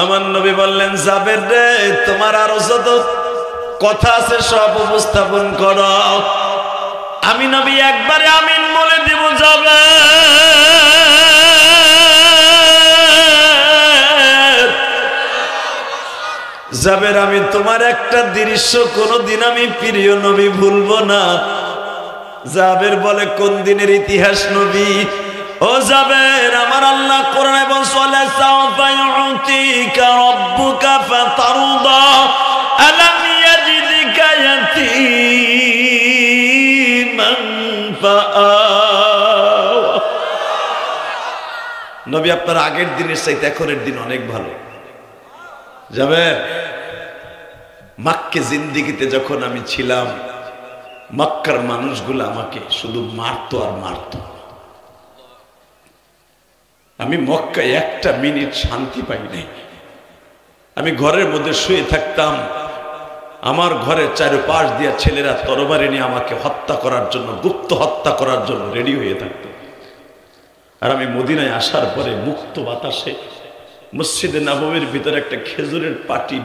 আমার নবী বললেন, জাবের রে, তোমার আরো যত কথা আছে সব উপস্থাপন করো। আমি নবী একবারে আমিন বলে দিব। জাবের, আমি তোমার একটা দৃশ্য কোনদিন আমি প্রিয় নবী ভুলবো না। জাবের বলে, কোন দিনের ইতিহাস নবী? ও জাবের, আমার আল্লাহ কোরআনে বলে, সাওফা ইউতিকা রাব্বুকা ফাতারদা আলাম ইয়াজিদকা ইয়াতীমান ফাআওয়া। নবী, আপনার আগের দিনের চাইতে এখনের দিন অনেক ভালো। জাবের, মক্কে জিন্দেগিতে যখন আমি ছিলাম, মক্কার মানুষগুলো আমাকে শুধু মারতো আর মারতো। আমি মক্কায় একটা মিনিট শান্তি পাই নাই। আমি ঘরের মধ্যে শুয়ে থাকতাম, আমার ঘরের চারপাশ দিয়া ছেলেরা তরবারি নিয়ে আমাকে হত্যা করার জন্য, গুপ্ত হত্যা করার জন্য রেডি হয়ে থাকতো। আর আমি মদিনায় আসার পরে মুক্ত বাতাসে মসজিদে নববীর ভিতরে একটা খেজুরের পাটি।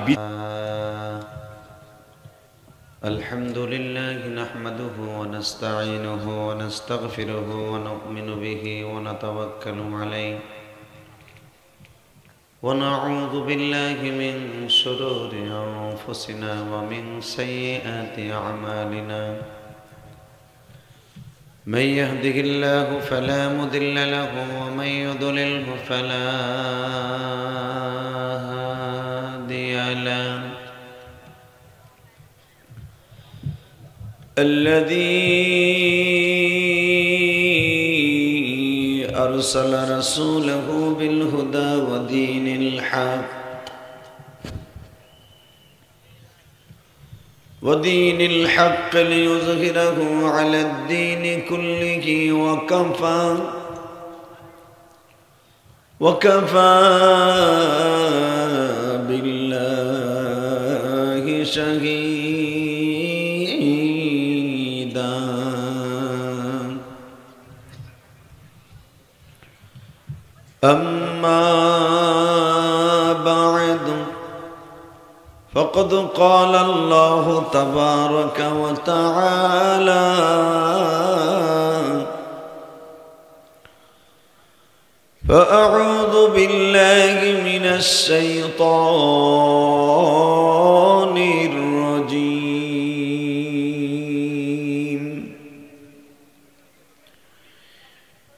আলহামদুলিল্লাহি নাহমাদুহু ওয়া নাস্তাঈনুহু ওয়া নাস্তাগফিরুহু ওয়া নু'মিনু বিহি ওয়া নাতাওয়াক্কালু আলাইহি ওয়া নাউযু বিল্লাহি মিন শুরুরি আনফুসিনা ওয়া মিন সাইয়্যাতি আমালিনা। من يهده الله فلا مضل له ومن يضلله فلا هادي له. الذي أرسل رسوله بالهدى ودين الحق ليظهره على الدين كله وكفى بالله شهيدا. أما بعد، فقد قال الله تبارك وتعالى: فأعوذ بالله من الشيطان الرجيم.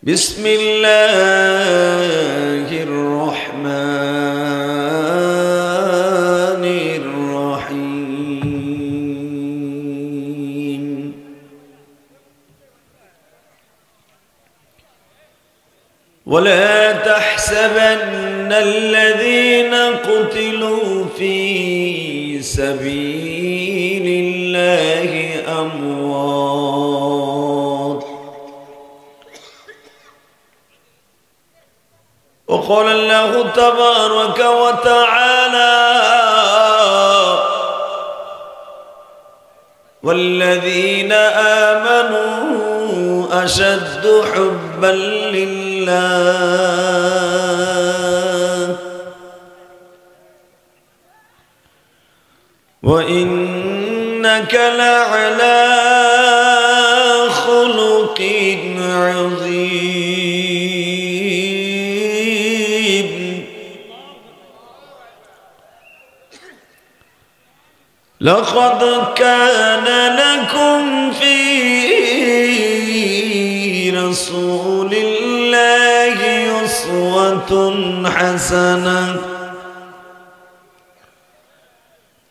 بسم الله الرحمن الرحيم. ولا تحسبن الذين قتلوا في سبيل الله أموات. وقال الله تبارك وتعالى: والذين آمنوا أشد حبا لله وإنك لعلى خلق عظيم. لقد كان لكم في رسول الله أسوة حسنة.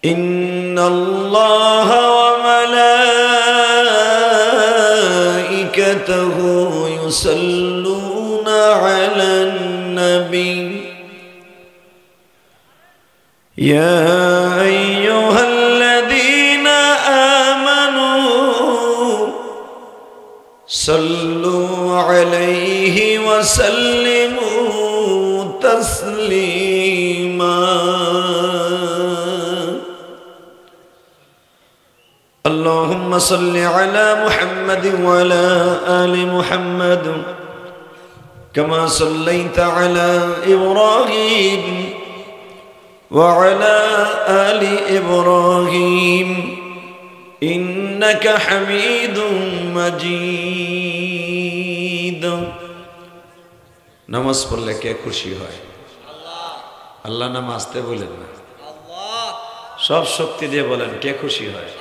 إن الله وملائكته يصلون على النبي. يا أيها الذين آمنوا صلوا عليه وسلموا تسليما. اللهم صل على محمد وعلى آل محمد كما صليت على إبراهيم وعلى آل إبراهيم إنك حميد مجيد নামাজ পড়লে কে খুশি হয়? আল্লাহ নাম আসতে বলেন না, সব শক্তি দিয়ে বলেন কে খুশি হয়?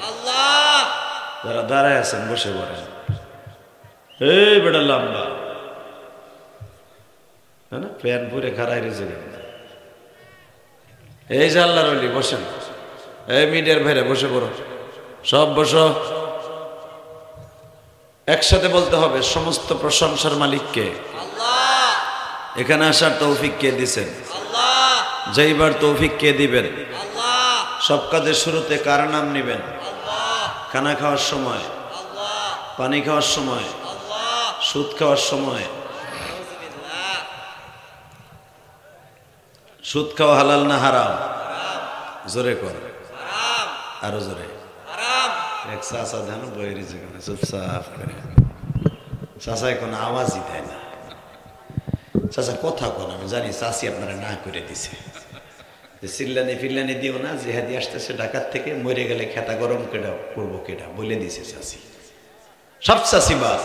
যারা দাঁড়ায় আছেন বসে বলেন এই বেটা লম্বা না প্যান পুরে খাড়াই রয়েছে। এই যে আল্লাহর ওলি বসেন, এই মিডিয়ার ভাইরা বসে পড়ো, সব বসো। একসাথে বলতে হবে সমস্ত প্রশংসার মালিককে, এখানে আসার তৌফিক কে দিছেন, যেইবার তৌফিক কে দিবেন, সব কাজের শুরুতে কার নাম নিবেন? খানা খাওয়ার সময়, পানি খাওয়ার সময়, সুদ খাওয়ার সময়। সুদ খাওয়া হালাল না হারাম? জোরে কর, আরো জোরে। এক চাষা ধান বইরে যেখানে চুপচাপ করে, চাষা এখন আওয়াজই দেয় না। চাষা কথা কোন আমি জানি, চাষি আপনারা না করে দিছে, চিল্লানি ফিল্লানি দিও না, জেহাদি আসতেছে ঢাকার থেকে, মরে গেলে খেতা গরম কেটা করবো কেটা বলে দিছে চাষি। সব চাষি বাদ,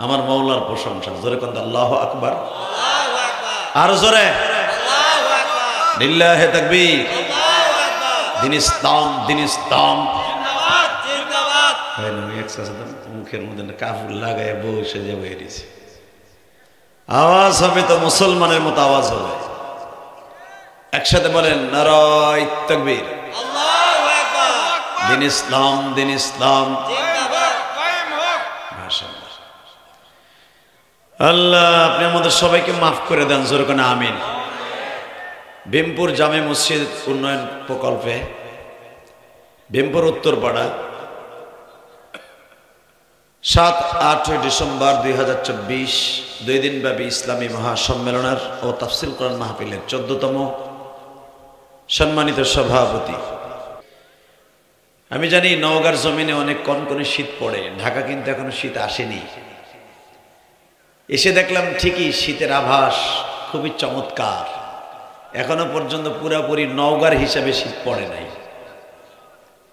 আমার মৌলার প্রশংসা। জোরে কোন আল্লাহু আকবার, আরো জোরে লিল্লাহি তাকবীর। দিন ইসলাম, দিন ইসলাম মুখের মধ্যে কাপড় লাগায় বসে যাবো এড়িয়েছে। আওয়াজ হবে তো মুসলমানের মতো আওয়াজ হবে। একসাথে বলেন নারায়ে তাকবীর, দিন ইসলাম, দিন ইসলাম। মাশাআল্লাহ, আল্লাহ আপনি আমাদের সবাইকে মাফ করে দেন, জোরে করে আমিন। ভীমপুর জামে মসজিদ উন্নয়ন প্রকল্পে ভীমপুর উত্তরপাড়া ৭-৮ ডিসেম্বর ২০২৪ দুই দিনব্যাপী ইসলামী মহাসম্মেলনের ও তাফসীর কোরআন মাহফিলের ১৪তম সম্মানিত সভাপতি। আমি জানি নওগাঁর জমিনে অনেক কনকনে শীত পড়ে, ঢাকা কিন্তু এখনো শীত আসেনি। এসে দেখলাম ঠিকই শীতের আভাস খুবই চমৎকার, এখনো পর্যন্ত পুরাপুরি নওগাঁর হিসাবে শীত পড়ে নাই।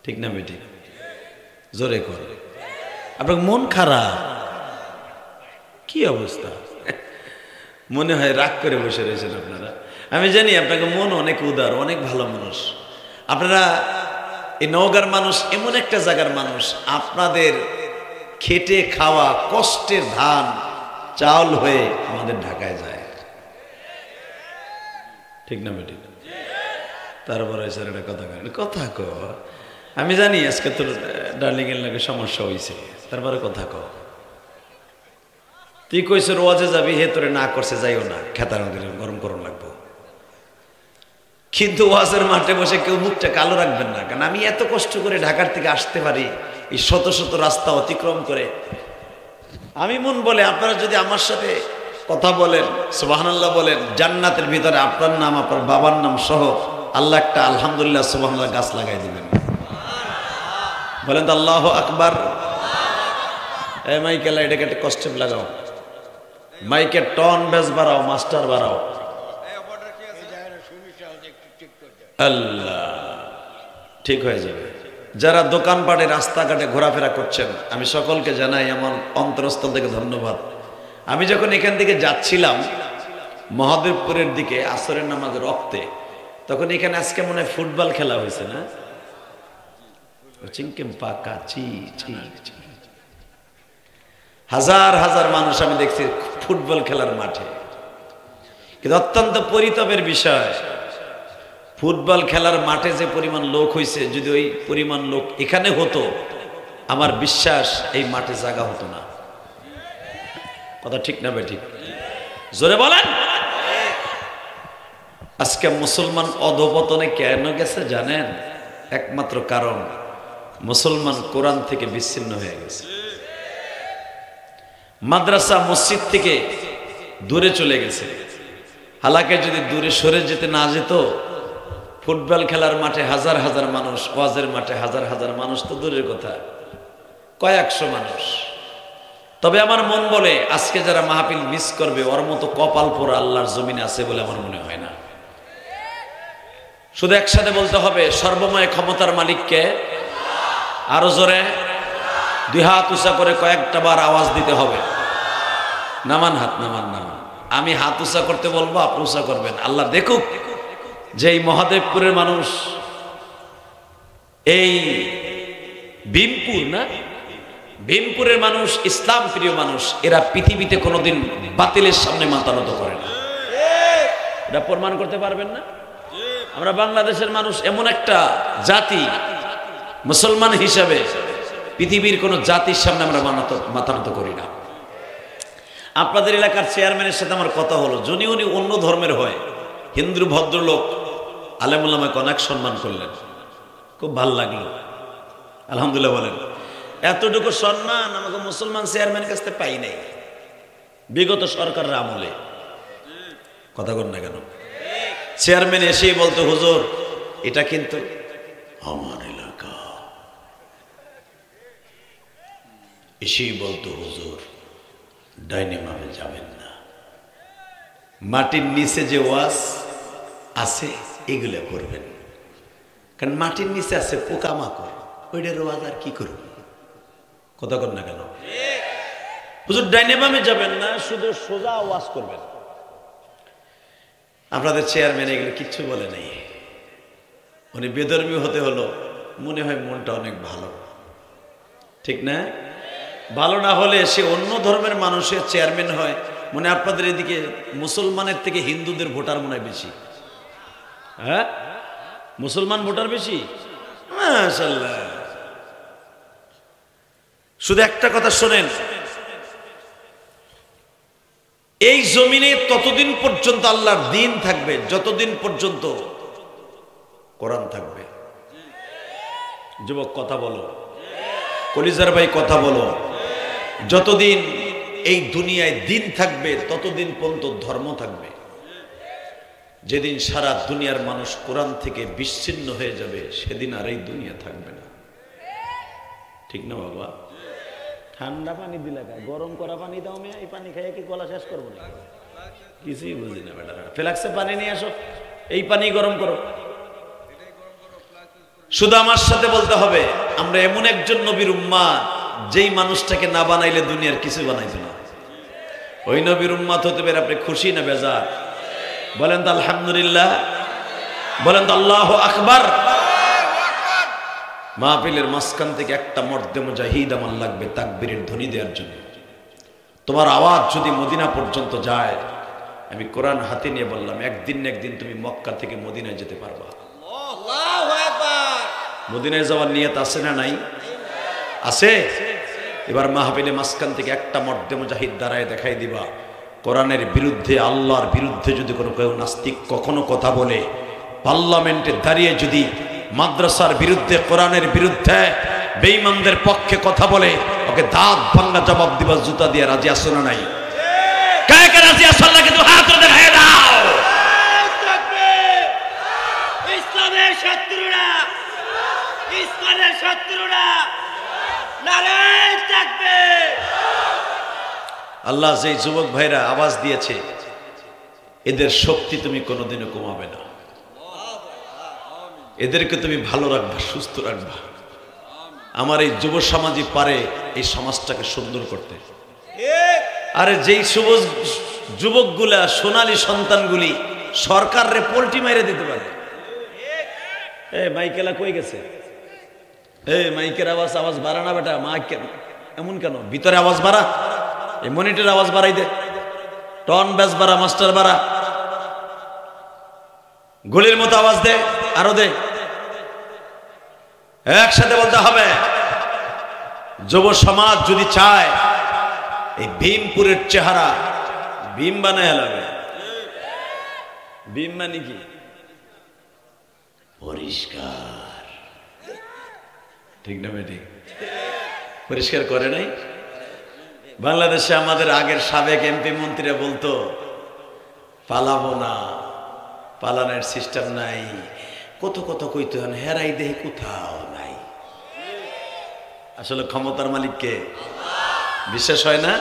ঠিক না বেটি? জোরে করে। আপনার মন খারাপ, কি অবস্থা? মনে হয় রাগ করে বসে রয়েছেন আপনারা। আমি জানি আপনাকে মন অনেক উদার, অনেক ভালো মানুষ আপনারা। এই নওগাঁর মানুষ এমন একটা জায়গার মানুষ, আপনাদের খেটে খাওয়া কষ্টের ধান চাউল হয়ে আমাদের ঢাকায় যায়। ঠিক না বেটি? তারপরে স্যার একটা কথা করেন, কথা ক। আমি জানি আজকে তোর ডার্লিং এর লাগে সমস্যা হয়েছে, তারপরে কথা ক। তুই কইস রোয়াজে যাবি, হে তোরে না করছে যাইও না, খেতার গরম গরম লাগবো। কিন্তু ওয়াজের মাঠে বসে কেউ মুখটা কালো রাখবেন না, কারণ আমি এত কষ্ট করে ঢাকার থেকে আসতে পারি, এই শত শত রাস্তা অতিক্রম করে। আমি মন বলে আপনারা যদি আমার সাথে কথা বলেন, সুবহানাল্লাহ বলেন, জান্নাতের ভিতরে আপনার নাম আপনার বাবার নাম সহ আল্লাহ একটা আলহামদুলিল্লাহ সুবহানাল্লাহ গাছ লাগাই দিবেন। বলেন তো আল্লাহু আকবার। এই মাইকে লাইটে একটা কষ্ট লাগাও, মাইকের টন বেস বাড়াও, মাস্টার বাড়াও। আল্লাহ ঠিক হয়ে যাবে। যারা দোকানপাটে রাস্তাঘাটে ঘোরাফেরা করছেন, আমি সকলকে জানাই আমার অন্তরস্থল থেকে ধন্যবাদ। আমি যখন এখান থেকে যাচ্ছিলাম মহাদেবপুরের দিকে আসরের নামাজের রক্তে, তখন এখানে আজকে মনে হয় ফুটবল খেলা হয়েছে না? হাজার হাজার মানুষ আমি দেখছি ফুটবল খেলার মাঠে। কিন্তু অত্যন্ত পরিতাপের বিষয়, ফুটবল খেলার মাঠে যে পরিমাণ লোক হয়েছে, যদি ওই পরিমাণ লোক এখানে হতো, আমার বিশ্বাস এই মাঠে জায়গা হতো না। কথা ঠিক না বেঠিক? জোরে বলেন। আজকে মুসলমান অধপতনে কেন গেছে জানেন? একমাত্র কারণ, মুসলমান কোরআন থেকে বিচ্ছিন্ন হয়ে গেছে, মাদ্রাসা মসজিদ থেকে দূরে চলে গেছে। হালাকে যদি দূরে সরে যেতে না যেত, ফুটবল খেলার মাঠে হাজার হাজার মানুষ, ওয়াজের মাঠে হাজার হাজার মানুষ তো দূরের কথা, কয়েকশো মানুষ। তবে আমার মন বলে আজকে যারা মাহফিল মিস করবে, ওর মতো কপাল পোড়া আল্লাহর জমিনে আছে বলে আমার মনে হয় না। শুধু একসাথে বলতে হবে, সর্বময় ক্ষমতার মালিককে। আরো জোরে, দুই হাত উঁচা করে কয়েকটা বার আওয়াজ দিতে হবে। নামান হাত, নামান নামান। আমি হাত উঁচা করতে বলবো, আপনি উঁচা করবেন। আল্লাহ দেখুক যে এই মহাদেবপুরের মানুষ, এই ভীমপুর না, ভীমপুরের মানুষ ইসলাম প্রিয় মানুষ, এরা পৃথিবীতে কোনোদিন বাতিলের সামনে মাথা নত করে না। এটা প্রমাণ করতে পারবেন না? আমরা বাংলাদেশের মানুষ এমন একটা জাতি, মুসলমান হিসাবে পৃথিবীর কোন জাতির সামনে আমরা মাথা নত করি না। আপনাদের এলাকার চেয়ারম্যানের সাথে আমার কথা হলো, যিনি উনি অন্য ধর্মের হয়, হিন্দু ভদ্রলোক, আলেমুল আমাকে অনেক সম্মান করলেন, খুব ভাল লাগলো, আলহামদুলিল্লাহ বলেন। এতটুকু সম্মান আমাকে মুসলমান চেয়ারম্যানের কাছ থেকে পাই নাই বিগত সরকারের আমলে। কথা বল না কেন? চেয়ারম্যান এসেই বলতো, হুজুর এটা কিন্তু আমার এলাকা। এসেই বলতো, হুজুর ডাইনে বামে যাবেন না, মাটির নিচে যে ওয়াজ আছে এগুলো করবেন, কারণ মাটির নিচে আছে পোকামাকড়, ওইটার ওয়াজ আর কি করব? কথা কর না কেন? হুজুর ডাইনে বামে যাবেন না, শুধু সোজা ওয়াজ করবেন। আপনাদের চেয়ারম্যান এগুলো কিচ্ছু বলে নাই, উনি বেধর্মী হতে হলো, মনে হয় মনটা অনেক ভালো, ঠিক না? ভালো না হলে সে অন্য ধর্মের মানুষের চেয়ারম্যান হয়, মনে আপনাদের এদিকে মুসলমানের থেকে হিন্দুদের ভোটার মনে হয় বেশি। হ্যাঁ, মুসলমান ভোটার বেশি, মাশাআল্লাহ। শুধু একটা কথা শোনেন, এই জমিনে ততদিন পর্যন্ত আল্লাহর দিন থাকবে যতদিন পর্যন্ত কোরআন থাকবে। যুবক কথা বলো, কলিজার ভাই কথা বলো, যতদিন এই দুনিয়ায় দিন থাকবে ততদিন পর্যন্ত ধর্ম থাকবে। যেদিন সারা দুনিয়ার মানুষ কোরআন থেকে বিচ্ছিন্ন হয়ে যাবে, সেদিন আর এই দুনিয়া থাকবে না, ঠিক না বাবা? ঠান্ডা পানি দিলে গরম করা পানি দাও, মেয়ে এই পানি খাইয়ে কি গলা শেষ করবো না? কিছুই বুঝি না বেটা, ফ্লাক্সে পানি নিয়ে আসো, এই পানি গরম করো। শুধু আমার সাথে বলতে হবে, আমরা এমন একজন নবীর উম্মাত, যেই মানুষটাকে না বানাইলে দুনিয়ার কিছু বানাইতো না। ওই নবীর উম্মাত হতে পেরে আপনি খুশি না বেজার? বলেন তো আলহামদুলিল্লাহ, বলেন তো আল্লাহু আকবার। মাহফিলের মাঝখান থেকে একটা মর্দে মুজাহিদ আমার লাগবে তাকবীরের ধ্বনি দেওয়ার জন্য। তোমার আওয়াজ যদি মদিনা পর্যন্ত যায়, আমি কোরআন হাতে নিয়ে বললাম, একদিন না একদিন তুমি মক্কা থেকে মদিনায় যেতে পারবা। মদিনায় যাওয়ার নিয়ত আছে না নাই? আছে। এবার মাহফিলে মাঝখান থেকে একটা মর্দে মুজাহিদ দাঁড়ায় দেখাই দিবা, কোরআনের বিরুদ্ধে, আল্লাহর বিরুদ্ধে যদি কোনো কেউ নাস্তিক কখনো কথা বলে, পার্লামেন্টে দাঁড়িয়ে যদি মাদ্রাসার বিরুদ্ধে, কোরআনের বিরুদ্ধে, বেঈমানদের পক্ষে কথা বলে, ওকে দাঁত ভাঙা জবাব দিবা, জুতা দিয়ে। রাজি আছো না নাই? কাকে কে রাজি আছো? আল্লাহকে তো হাত ধরে দেখায় দাও। ইসলামের শত্রুরা, ইসলামের শত্রুরা নারায়ে তাকবীর। আল্লাহ যে যুবক ভাইরা আওয়াজ দিয়েছে, এদের শক্তি তুমি কোনোদিনও কমাবে না, এদেরকে তুমি ভালো রাখবা, সুস্থ রাখবা। আমার এই যুব সমাজই পারে এই সমাজটাকে সুন্দর করতে। আরে যেই সবুজ যুবকগুলা, সোনালী সন্তানগুলি সরকারে পোল্টি মেরে দিতে পারে। মাইকেলা কই গেছে? মাইকের আওয়াজ আওয়াজ বাড়া না বেটা, মাইক এমন কেন? ভিতরে আওয়াজ বাড়া, এই মনিটর আওয়াজ বাড়াই দে, টন ব্যাস বাড়া, মাস্টার বাড়া, গুলির মতো আওয়াজ দে, আরো দে। একসাথে বলতে হবে, যুব সমাজ যদি চায় এই ভীমপুরের চেহারা ভীম বানায় লাগবে। ভীম মানে কি? পরিষ্কার, ঠিক না বেটি? পরিষ্কার করে নাই? বাংলাদেশে আমাদের আগের সাবেক এমপি মন্ত্রীরা বলতো, পালাবো না, পালানোর সিস্টেম নাই, কত কত কইতে হন, হেরাই দেহে কোথাও নাই। আসলে ক্ষমতার মালিককে বিশ্বাস হয় না?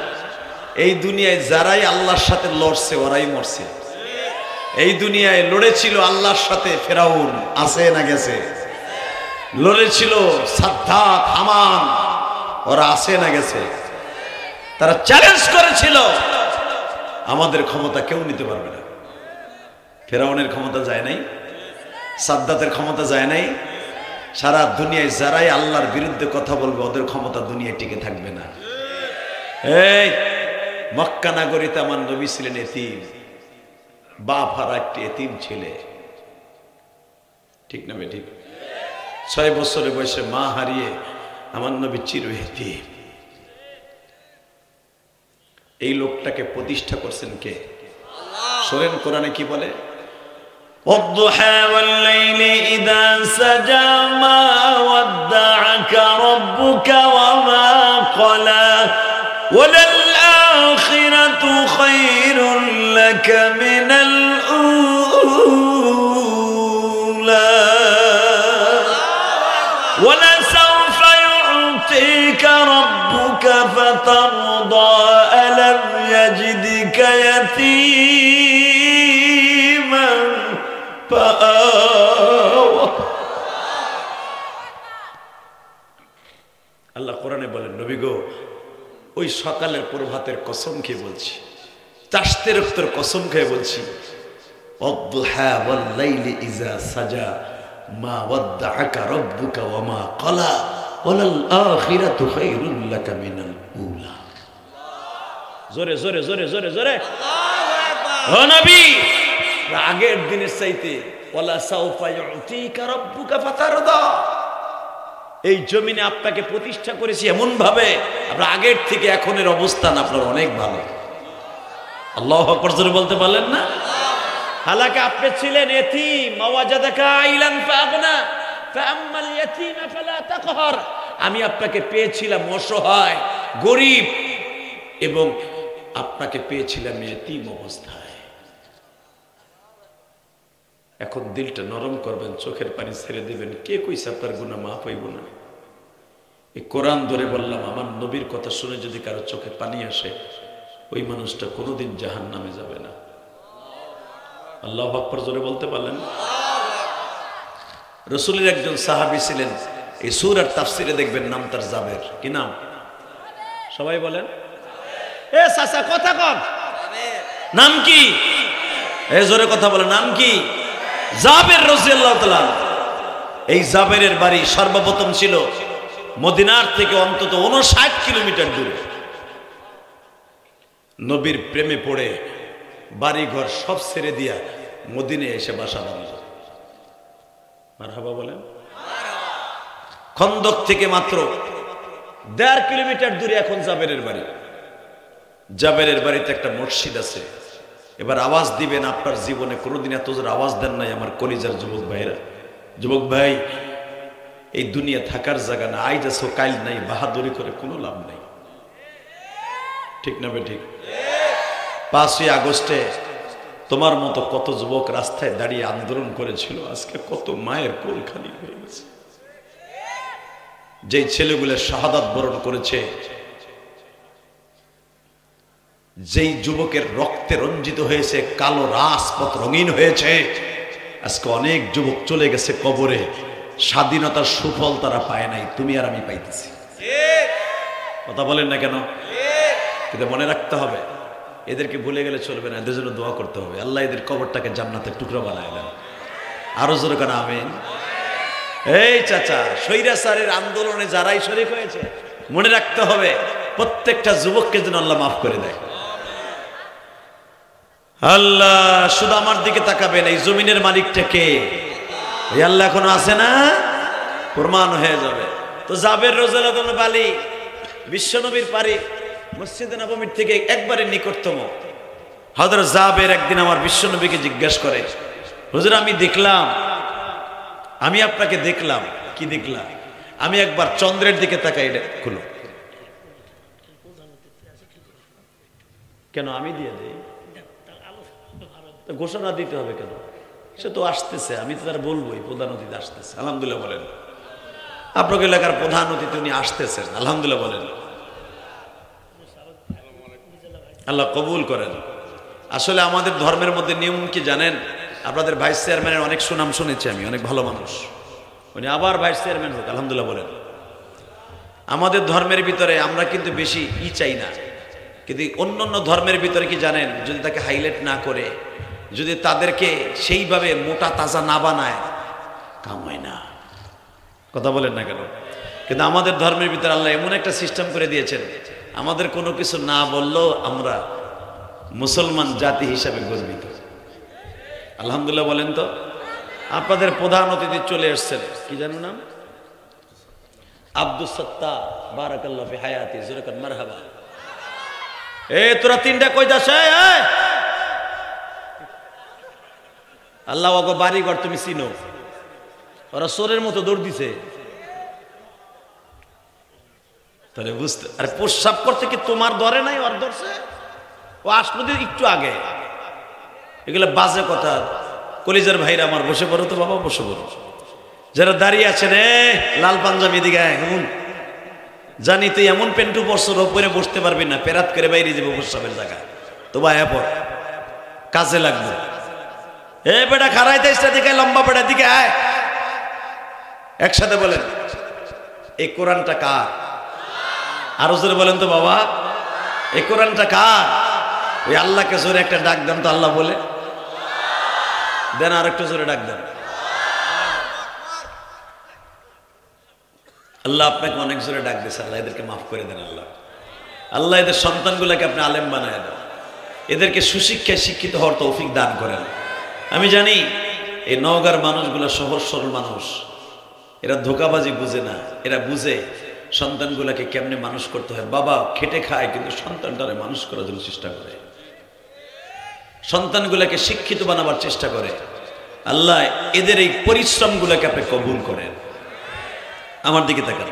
এই দুনিয়ায় যারাই আল্লাহর সাথে লড়ছে ওরাই মরছে। এই দুনিয়ায় লড়েছিল আল্লাহর সাথে ফেরাউন, আছে না গেছে? লড়েছিল সাদ্দাত, হামান, ওরা আছে না গেছে? তারা চ্যালেঞ্জ করেছিল আমাদের ক্ষমতা কেউ নিতে পারবে না। ফেরাউনের ক্ষমতা যায় নাই, সাদ্দাতের ক্ষমতা যায় নাই। সারা দুনিয়ায় যারাই আল্লাহর বিরুদ্ধে কথা বলবে ওদের ক্ষমতা দুনিয়ায় টিকে থাকবে না। এই মক্কা নগরীতে আমার নবী ছিলেন এতিম, বাপ হারা একটি এতিম ছেলে, ঠিক না বেঠিক? 6 বছরের বয়সে মা হারিয়ে আমার নবী চির এতিম। এই লোকটাকে প্রতিষ্ঠা করছেন কে? শোনেন কোরআনে কি বলে, والضحى والليل إذا سجى ما ودعك ربك وما قلى وللآخرة خير لك من الأولى ولسوف يعطيك ربك فترضى ألم يجدك يتيما فآوى। আল্লাহ কোরআনে বলেন, নবী গো, ওই সকালের প্রভাতের কসম খেয়ে বলছি, চাষতে রক্তের কসম খেয়ে বলছি, ওয়াদ-দুহা ওয়াল-লাইলি ইযা সাজা মা ওয়াদ্দাআকা রাব্বুকা ওয়া মা ক্বালা ওয়ালাল আখিরাতু খায়রুল লাকা মিনাল উলা। জোরে জোরে জোরে জোরে জোরে আল্লাহু আকবার। ও নবী, আগের দিনের চাইতে ওয়ালা সাউফা ইউতিকা রাব্বুকা ফাতারদা, এই জমিনে আপনাকে প্রতিষ্ঠা করেছি এমন ভাবে আপনার আগের থেকে এখনের অবস্থান আপনার অনেক ভালো। আল্লাহু আকবার জোরে বলতে পারলেন না? হালাকে আপনি ছিলেন এতিম, ওয়াজাদাকা আইলান ফাগনা ফাআম্মাল ইয়াতীমা ফালা তাকহার, আমি আপনাকে পেয়েছিলাম অসহায়, গরীব, এবং আপনাকে পেয়েছিলাম এতিম অবস্থায়। এখন দিলটা নরম করবেন, চোখের পানি ছেড়ে দেবেন। কে কইছে আপনার গুনাহ মাফ হইব না? এই কোরআন ধরে বললাম, আমার নবীর কথা শুনে যদি কারো চোখে পানি আসে, ওই মানুষটা কোনোদিন জাহান্নামে যাবে না। আল্লাহু আকবার জোরে বলতে পারলেন? রাসূলের একজন সাহাবী ছিলেন, এই সূরার তাফসিরে দেখবেন নাম তার জাবের। কি নাম? সবাই বলেন, এ চাচা কথা কম, নাম কি? এ জোরে কথা বলেন, নাম কি? জাবের রাদিয়াল্লাহু তাআলা। এই জাবেরের বাড়ি সর্বপ্রথম ছিল মদিনার থেকে অন্তত 59 কিলোমিটার দূরে। নবীর প্রেমে পড়ে বাড়ি ঘর সব ছেড়ে দিয়া মদিনায় এসে বাসা বাঁধল। মারহাবা বলেন। খন্দক থেকে মাত্র 1.5 কিলোমিটার দূরে এখন জাবেরের বাড়ি। জাবেরের বাড়িতে একটা মসজিদ আছে। এবার আওয়াজ দিবেন, আপনার জীবনে কোনোদিন এত জোর আওয়াজ দেন নাই আমার কলিজার যুবক ভাইরা। যুবক ভাই, এই দুনিয়া থাকার জায়গা না, আইজ আছো কাল নাই, বাহাদুরি করে কোনো লাভ নাই, ঠিক না বেঠিক? 5ই আগস্টে তোমার মতো কত যুবক রাস্তায় দাঁড়িয়ে আন্দোলন করেছিল, আজকে কত মায়ের কোল খালি হয়ে গেছে। যেই ছেলেগুলো শাহাদাত বরণ করেছে, যেই যুবকের রক্তে রঞ্জিত হয়েছে, কালো রাজপথ রঙিন হয়েছে, আজকে অনেক যুবক চলে গেছে কবরে। স্বাধীনতার সুফল তারা পায় নাই, তুমি আর আমি পাইতেছি। কথা বলেন না কেন? কিন্তু মনে রাখতে হবে, এদেরকে ভুলে গেলে চলবে না, এদের জন্য দোয়া করতে হবে, আল্লাহ এদের কবরটাকে জান্নাতের টুকরা বানায় দেন। আরো জোরে কেন আমিন। এই চাচা, স্বৈরাচারের আন্দোলনে যারাই শরীক হয়েছে, মনে রাখতে হবে প্রত্যেকটা যুবককে যেন আল্লাহ মাফ করে দেয়। আল্লাহ শুধু আমার দিকে তাকাবেন, এই জমিনের মালিকটা কে? এই আল্লাহ এখনো আছে না? প্রমাণ হয়ে যাবে। তো জাবের রাদিয়াল্লাহু তাআলা বালি বিশ্বনবীর পারি, মসজিদে নববীর থেকে একবারে নিকটতম। হযরত জাবের একদিন আমার বিশ্বনবীকে জিজ্ঞাসা করে, হুজুর আমি দেখলাম, আমি আপনাকে দেখলাম। কি দেখলাম? আমি একবার চন্দ্রের দিকে তাকাই। খুলো কেন? আমি দিয়ে দেই, ঘোষণা দিতে হবে কেন? সে তো আসতেছে, আমি তো তার বলবোই প্রধান অতিথি আসতেছে। আলহামদুলিল্লাহ বলেন। আপনার এলাকার প্রধান অতিথি উনি আসতেছেন, আলহামদুলিল্লাহ বলেন। আল্লাহ কবুল করেন। আসলে আমাদের ধর্মের মধ্যে নিয়ম কি জানেন? আপনাদের ভাইস চেয়ারম্যানের অনেক সুনাম শুনেছি আমি, অনেক ভালো মানুষ, উনি আবার ভাইস চেয়ারম্যান হোক আলহামদুলিল্লাহ বলেন। আমাদের ধর্মের ভিতরে আমরা কিন্তু বেশি চাই না, কিন্তু অন্য অন্য ধর্মের ভিতরে কি জানেন, যদি তাকে হাইলাইট না করে, যদি তাদেরকে সেইভাবে মোটা তাজা না বানায়, কাম হয় না। কথা বলেন না কেন? কিন্তু আমাদের ধর্মের ভিতরে আল্লাহ এমন একটা সিস্টেম করে দিয়েছেন, আমাদের কোনো কিছু না বললেও আমরা মুসলমান জাতি হিসাবে গর্বিত। আলহামদুলিল্লাহ বলেন তো। আপনাদের প্রধান অতিথি চলে এসছেন, কি জানো নাম? আব্দুস সত্তার, বারাকাল্লাহু ফি হায়াতি, জোরাকান মারহাবা। তোরা তিনটা কই যাস? আল্লাহ ওগো বাড়িঘর তুমি চিনো, ওরা চোরের মতো দৌড় দিছে। তাহলে বুঝতে, আরে প্রস্রাব করতে কি তোমার ধরে নাই, ওর ধরছে? ও আসলো একটু আগে। এগুলো বাজে কথা। কলিজার ভাইরা আমার, বসে পড়ো তো বাবা, বসে পড়ো। যারা দাঁড়িয়ে আছেন, লাল পাঞ্জাবি দিকে এমন, জানি তুই এমন পেন্টু বছর ওপরে বসতে পারবি না, পেরাত করে বাইরে যাবো প্রস্রাবের জায়গায়, তো ভাইয়া পর কাজে লাগবে। বেটা খারাই দেশটা দিকে, লম্বা বেটা দিকে আয়। একসাথে বলেন, এই কোরআনটা কার? আরো জোরে বলেন তো বাবা, এই কোরআনটা কার? ওই আল্লাহকে জোরে একটা ডাক দেন তো, আল্লাহ বলে দেন, আর একটু জোরে ডাক দেন। আল্লাহ আপনাকে অনেক জোরে ডাক দিয়েছে, আল্লাহ এদেরকে মাফ করে দেন। আল্লাহ আল্লাহ এদের সন্তানগুলোকে আপনি আলেম বানায় দেন, এদেরকে সুশিক্ষায় শিক্ষিত হওয়ার তৌফিক দান করেন। আমি জানি এই নওগাঁর মানুষগুলো সহজ সরল মানুষ, এরা ধোকাবাজি বুঝে না, এরা বুঝে সন্তানগুলোকে কেমনে মানুষ করতে হয়। বাবা খেটে খায়, কিন্তু সন্তানটারে মানুষ করার জন্য চেষ্টা করে, সন্তানগুলোকে শিক্ষিত বানাবার চেষ্টা করে। আল্লাহ এদের এই পরিশ্রমগুলোকে আপনি কবুল করেন। আমার দিকে তাকান।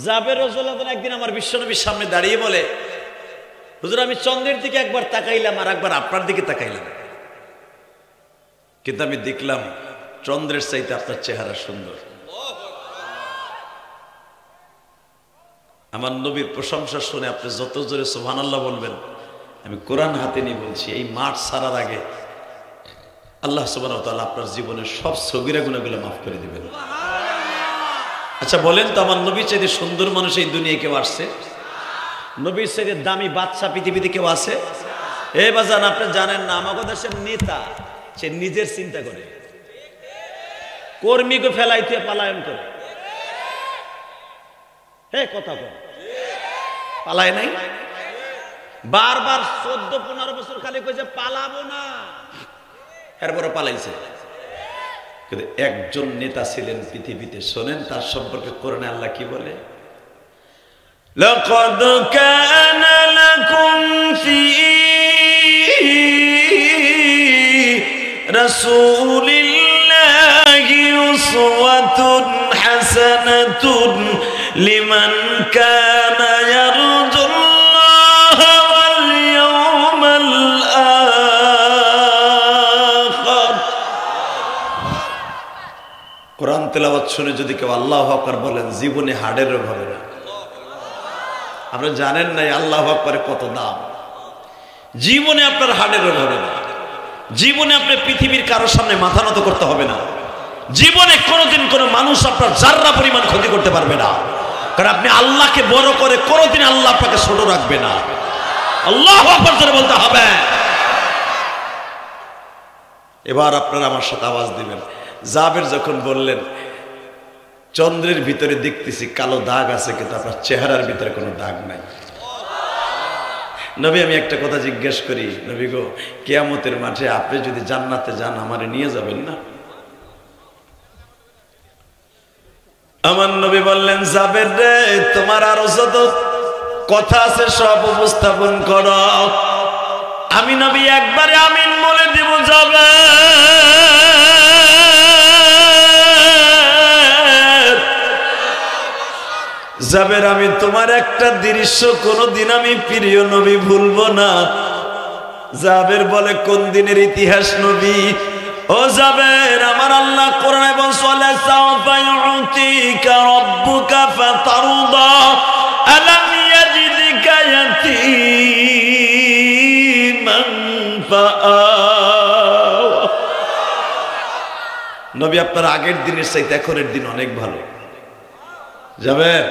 জাবের রাদিয়াল্লাহু আনহু একদিন আমার বিশ্বনবীর সামনে দাঁড়িয়ে বলে, হুজুর আমি চন্দ্রের দিকে একবার তাকাইলাম, আর একবার আপনার দিকে তাকাইলাম, কিন্তু আমি দেখলাম চন্দ্রের চাইতে আপনার চেহারা সুন্দর। আমার নবীর প্রশংসা শুনে আপনি যত জোরে সুবহানাল্লাহ বলবেন, আমি কোরআন হাতে নিয়ে বলছি, এই মাঠ ছাড়ার আগে আল্লাহ সুবহানাহু ওয়া তাআলা আপনার জীবনের সব সগীরা গুনাহগুলো মাফ করে দিবেন। আচ্ছা বলেন তো, আমার নবীর চাইতে সুন্দর মানুষ এই দুনিয়ায় কেউ আসছে? নবীর চাইতে দামি বাদশা পৃথিবীতে কেউ আছে? বাজান আপনি জানেন না, আমাদের দেশের নেতা সে নিজের চিন্তা করে, কর্মীকে ফেলাইতে পালায়ন করে। কথা কর, পালায় নাই? বারবার 14-15 বছর খালি কইছে পালাবো না, এরপরে পালাইছে। কিন্তু একজন নেতা ছিলেন পৃথিবীতে, শোনেন তার সম্পর্কে কোরআনে আল্লাহ কি বলে, লাকাদ কানা লাকুম ফি রাসূলিল্লাহি উসওয়াতুন হাসানাতুন লিমান কানা ইয়ারজুল্লাহা ওয়াল ইয়াওমাল আখির। কোরআন তেলাওয়াত শুনে যদি কেউ আল্লাহু আকবার বলেন, জীবনে হাড়ের রোগ হবে না। আপনারা জানেন না আল্লাহু আকবারের কত দাম। জীবনে আপনার হাড়ের রোগ হবে না, জীবনে আপনি পৃথিবীর কারোর সামনে মাথা নত করতে হবে না, জীবনে কোনোদিন কোনো মানুষ আপনার জাররা পরিমাণ ক্ষতি করতে পারবে না, কারণ আপনি আল্লাহকে বড় করে কোনোদিন আল্লাহ আপনাকে ছোট রাখবে না। আল্লাহু আকবার জোরে বলতে হবে। এবার আপনারা আমার সাথে আওয়াজ দিবেন। জাবের যখন বললেন চন্দ্রের ভিতরে দেখতেছি কালো দাগ আছে, কিন্তু আপনার চেহারার ভিতরে কোনো দাগ নাই। নবী আমি একটা কথা জিজ্ঞেস করি, নবী গো কিয়ামতের মাঠে আপনি যদি জান্নাতে যান আমারে নিয়ে যাবেন না? আমার নবী বললেন, জাবের রে তোমার আরো যত কথা আছে সব উপস্থাপন করো, আমি নবী একবারে আমিন বলে দিব। যাবে জাবের আমি তোমার একটা দৃশ্য কোনদিন আমি প্রিয় নবী ভুলবো না। জাবের বলে, কোন দিনের ইতিহাস নবী? ও জাবের, আমার আল্লাহ কোরআনে বলছে, সাওফা ইউতিকা রাব্বুকা ফাতারদা আলাম ইয়াজিদকা ইয়াতীমান ফাআওয়া। নবী আপনার আগের দিনের চাইতে এখনের দিন অনেক ভালো যাবেন।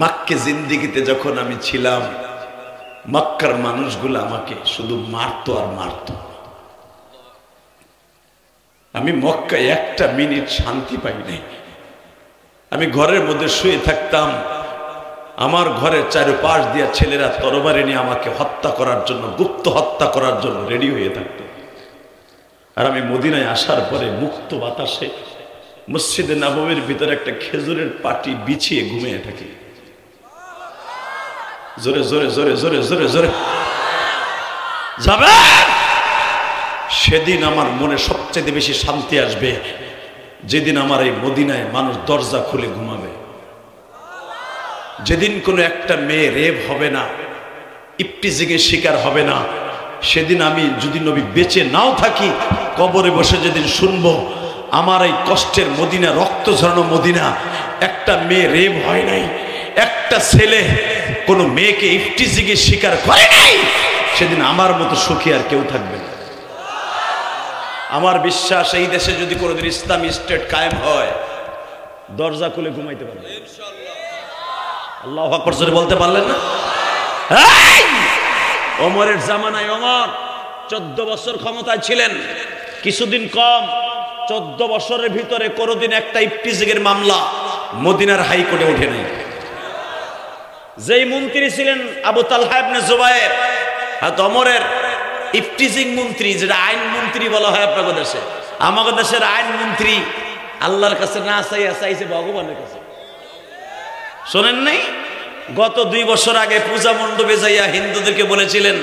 মক্কে জিন্দিগিতে যখন আমি ছিলাম, মক্কার মানুষগুলো আমাকে শুধু মারতো আর মারতো। আমি মক্কায় একটা মিনিট শান্তি পাই নাই। আমি ঘরের মধ্যে শুয়ে থাকতাম, আমার ঘরের চারপাশ দিয়া ছেলেরা তরবারি নিয়ে আমাকে হত্যা করার জন্য, গুপ্ত হত্যা করার জন্য রেডি হয়ে থাকতো। আর আমি মদিনায় আসার পরে মুক্ত বাতাসে মসজিদে নববীর ভিতরে একটা খেজুরের পাটি বিছিয়ে ঘুমিয়ে থাকি। জোরে জোরে জোরে জোরে জোরে জোরে যাবে। সেদিন আমার মনে সবচেয়ে বেশি শান্তি আসবে যেদিন আমার এই মদিনায় মানুষ দরজা খুলে ঘুমাবে, যেদিন কোনো একটা মেয়ে রেপ হবে না, ইফটিজিংয়ের শিকার হবে না। সেদিন আমি যদি নবী বেঁচে নাও থাকি, কবরে বসে যেদিন শুনবো আমার এই কষ্টের মদিনা, রক্ত ঝরানো মদিনা, একটা মেয়ে রেপ হয় নাই, একটা ছেলে কোনো মেয়েকে ইফটিজিংয়ের শিকার করে নাই, সেদিন আমার মতো সুখী আর কেউ থাকবে না। আমার বিশ্বাস এই দেশে যদি কোনোদিন ইসলামী স্টেট কায়েম হয়, দরজা খুলে ঘুমাইতে পারবে আল্লাহু আকবার জোরে বলতে পারলেন না? ওমরের জামানায় ওমর 14 বছর ক্ষমতায় ছিলেন, কিছুদিন কম, 14 বছরের ভিতরে কোনোদিন একটা ইফটিজিংয়ের মামলা মদিনার হাইকোর্টে ওঠে নাই। যেই মন্ত্রী ছিলেন আবু তালহা ইবনে জুবায়ের, হযরত ওমরের ইফটিজিং মন্ত্রী, যেটা আইন মন্ত্রী বলা হয় আপনাদের দেশে, আমাদের দেশের আইন মন্ত্রী আল্লাহর কাছে না চাইয়া চাইছে ভগবানের কাছে। শোনেন নাই? গত 2 বছর আগে পূজা মণ্ডপে যাইয়া হিন্দুদেরকে বলেছিলেন,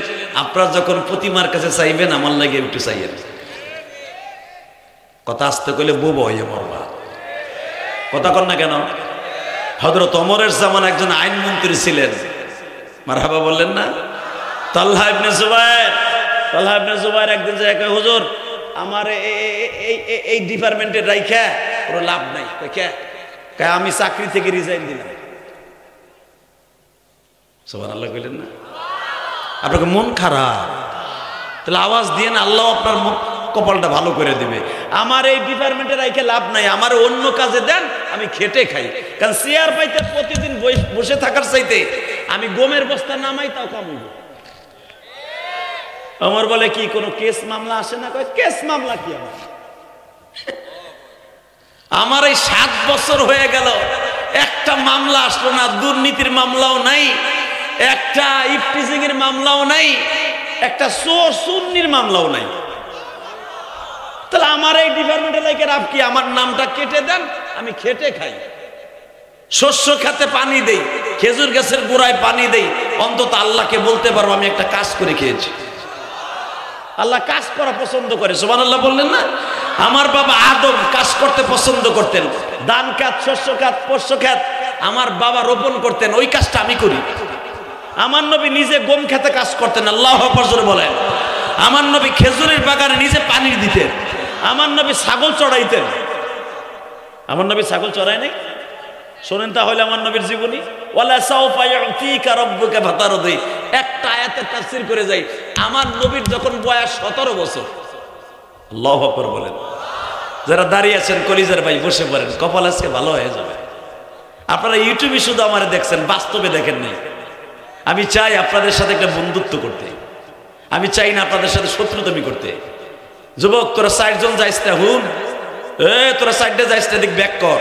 আপনারা যখন প্রতিমার কাছে চাইবেন আমার লাগে একটু চাইয়েন। কথা আসতে কইলে বুব হইয়া মরবা, কথা কন না কেন? হযরত ওমরের জামানায় একজন আইন মন্ত্রী ছিলেন, মারহাবা বললেন না? তালহা ইবনে জুবায়ের। তালহা ইবনে জুবায়ের একদিন যায়, কয় হুজুর আমার এই ডিপার্টমেন্টের রাইখা কোনো লাভ নাই। কয় আমি চাকরি থেকে রিজাইন দিলাম। সুবহানাল্লাহ কইলেন না? আপনাকে মন খারাপ, তাহলে আওয়াজ দিয়ে না, আল্লাহ আপনার কপালটা ভালো করে দিবে। আমার এই ডিপার্টমেন্টে রাইখে লাভ নাই, আমার অন্য কাজে দেন, আমি খেটে খাই। কারণ চেয়ার পাইতে প্রতিদিন বসে থাকার চাইতে আমি গমের বস্তা নামাই, তাও কামাইব। আমার বলে কি কোনো কেস মামলা আসে না? কয় কেস মামলা কি আমার এই 7 বছর হয়ে গেল একটা মামলা আসলো না, দুর্নীতির মামলাও নাই, একটা ইফটিজিং এর মামলাও নাই, একটা চোর সুন্নির মামলাও নাই। তাহলে আমার এই ডিপার্টমেন্টে লাইকে রাব কি? আমার নামটা কেটে দেন, আমি খেটে খাই, শস্য খেতে পানি দেই, খেজুর গাছের গোড়ায় পানি দেই, অন্তত আল্লাহকে বলতে পারবো আমি একটা কাজ করে খেয়েছি। আল্লাহ কাজ করা পছন্দ করে, সুবহানাল্লাহ বললেন না? আমার বাবা আদম কাজ করতে পছন্দ করতেন, ধান খাত, শস্য খাত, পোষ্য খাত আমার বাবা রোপণ করতেন, ওই কাজটা আমি করি। আমার নবী নিজে গম খেতে কাজ করতেন, আল্লাহু আকবার জোরে বলেন। আমার নবী খেজুরের বাগানে নিজে পানি দিতেন, আমার নবী ছাগল চড়াইতেন। আমার নবী ছাগল চড়ায় নাই? শোনেন তাহলে আমার নবীর জীবনী, ওয়ালা সাউফা ইউতিকা রাব্বুকা ফাতারদি, একটা আয়াতের তাফসীর করে যাই। আমার নবীর যখন বয়স 17 বছর, আল্লাহু আকবার বলেন। যারা দাঁড়িয়ে আছেন কলিজার ভাই বসে পড়েন, কপাল আজকে ভালো হয়ে যাবে। আপনারা ইউটিউবে শুধু আমারে দেখছেন, বাস্তবে দেখেন নাই। আমি চাই আপনাদের সাথে একটা বন্ধুত্ব করতে, আমি চাই না আপনাদের সাথে শত্রুতামি করতে। যুবক তোরা 60 জন যাইস না, হুন, তোরা 60 যাইস না, দিক ব্যাক কর।